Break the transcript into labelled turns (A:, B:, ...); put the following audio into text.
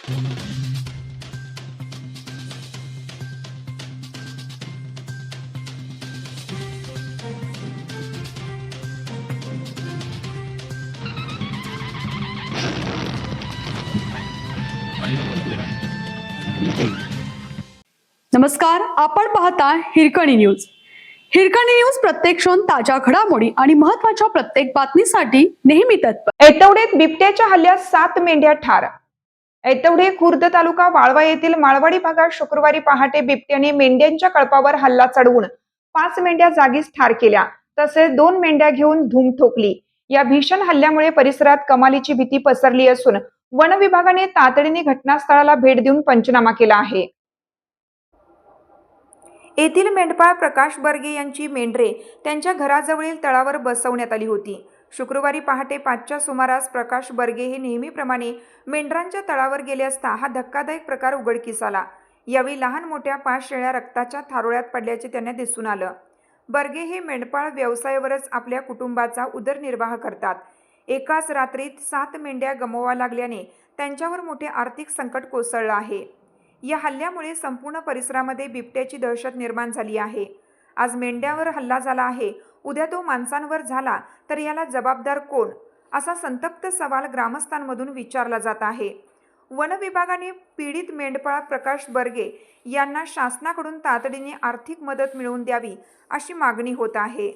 A: नमस्कार, आपण पाहता हिरकणी न्यूज. हिरकणी न्यूज प्रत्येक क्षण ताज्या घडामोडी आणि महत्त्वाच्या प्रत्येक बातमीसाठी नेहमी तत्पर.
B: ऐतवडेत बिबट्याच्या हल्ल्यात 7 मेंढ्या ठार. ऐतवडे खुर्द तालुका वाळवा येथील माळवाडी भागात शुक्रवारी पहाटे बिबट्याने मेंढ्यांच्या कळपावर हल्ला चढवून 5 मेंढ्या जागीच ठार केल्या, तसेच 2 मेंढ्या घेऊन धूम ठोकली. या भीषण हल्ल्यामुळे परिसरात कमालीची भीती पसरली असून वन विभागाने तातडीने घटनास्थळाला भेट देऊन पंचनामा केला आहे. येथील मेंढपाळ प्रकाश बर्गे यांची मेंढरे त्यांच्या घराजवळील तळावर बसवण्यात आली होती. शुक्रवारी पहाटे 5च्या सुमारास प्रकाश बर्गे हे नेहमीप्रमाणे मेंढरांच्या तळावर गेले असता हा धक्कादायक प्रकार उघडकीस आला. यावेळी लहान मोठ्या 5 शेळ्या रक्ताच्या थारोळ्यात पडल्याचे त्यांना दिसून आलं. बर्गे हे मेंढपाळ व्यवसायावरच आपल्या कुटुंबाचा उदरनिर्वाह करतात. एकाच रात्रीत 7 मेंढ्या गमवाव्या लागल्याने त्यांच्यावर मोठे आर्थिक संकट कोसळलं आहे. या हल्ल्यामुळे संपूर्ण परिसरामध्ये बिबट्याची दहशत निर्माण झाली आहे. आज मेंढ्यावर हल्ला झाला आहे, उद्या तो माणसांवर झाला तर याला जबाबदार कोण, असा संतप्त सवाल ग्रामस्थांमधून विचारला जात आहे. वन विभागाने पीडित मेंढपाळ प्रकाश बर्गे यांना शासनाकडून तातडीने आर्थिक मदत मिळवून द्यावी अशी मागणी होत आहे.